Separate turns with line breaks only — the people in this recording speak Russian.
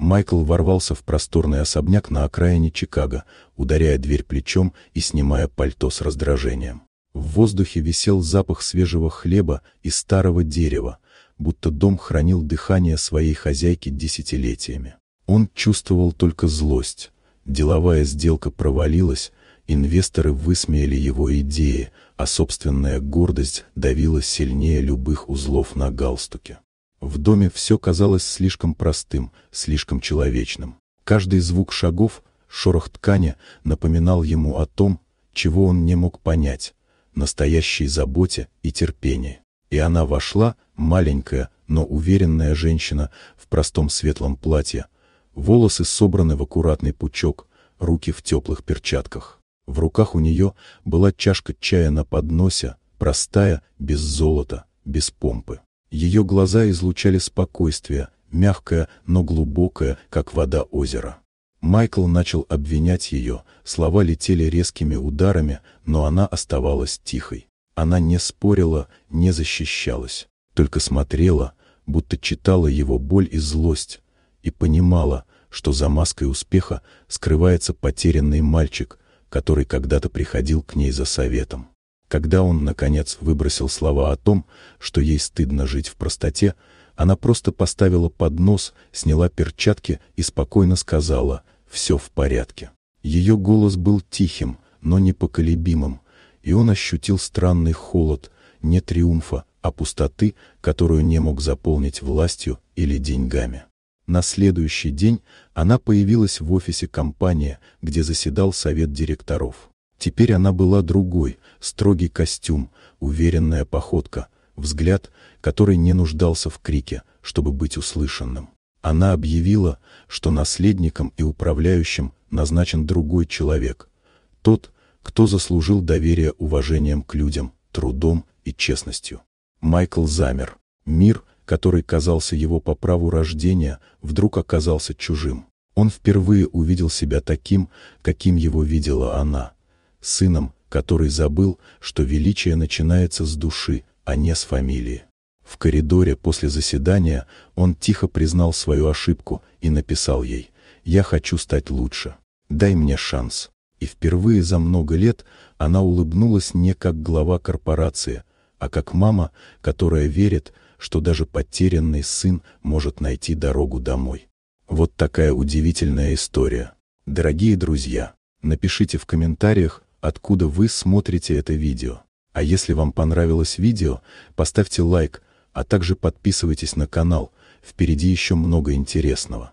Майкл ворвался в просторный особняк на окраине Чикаго, ударяя дверь плечом и снимая пальто с раздражением. В воздухе висел запах свежего хлеба и старого дерева, будто дом хранил дыхание своей хозяйки десятилетиями. Он чувствовал только злость. Деловая сделка провалилась, инвесторы высмеяли его идеи, а собственная гордость давила сильнее любых узлов на галстуке. В доме все казалось слишком простым, слишком человечным. Каждый звук шагов, шорох ткани напоминал ему о том, чего он не мог понять, настоящей заботе и терпении. И она вошла, маленькая, но уверенная женщина в простом светлом платье, волосы собраны в аккуратный пучок, руки в теплых перчатках. В руках у нее была чашка чая на подносе, простая, без золота, без помпы. Ее глаза излучали спокойствие, мягкое, но глубокое, как вода озера. Майкл начал обвинять ее, слова летели резкими ударами, но она оставалась тихой. Она не спорила, не защищалась, только смотрела, будто читала его боль и злость, и понимала, что за маской успеха скрывается потерянный мальчик, который когда-то приходил к ней за советом. Когда он, наконец, выбросил слова о том, что ей стыдно жить в простоте, она просто поставила поднос, сняла перчатки и спокойно сказала: «Все в порядке». Ее голос был тихим, но непоколебимым, и он ощутил странный холод, не триумфа, а пустоты, которую не мог заполнить властью или деньгами. На следующий день она появилась в офисе компании, где заседал совет директоров. Теперь она была другой, строгий костюм, уверенная походка, взгляд, который не нуждался в крике, чтобы быть услышанным. Она объявила, что наследником и управляющим назначен другой человек, тот, кто заслужил доверие уважением к людям, трудом и честностью. Майкл замер. Мир, который казался его по праву рождения, вдруг оказался чужим. Он впервые увидел себя таким, каким его видела она. Сыном, который забыл, что величие начинается с души, а не с фамилии. В коридоре после заседания он тихо признал свою ошибку и написал ей: «Я хочу стать лучше. Дай мне шанс». И впервые за много лет она улыбнулась не как глава корпорации, а как мама, которая верит, что даже потерянный сын может найти дорогу домой. Вот такая удивительная история. Дорогие друзья, напишите в комментариях, откуда вы смотрите это видео. А если вам понравилось видео, поставьте лайк, а также подписывайтесь на канал, впереди еще много интересного.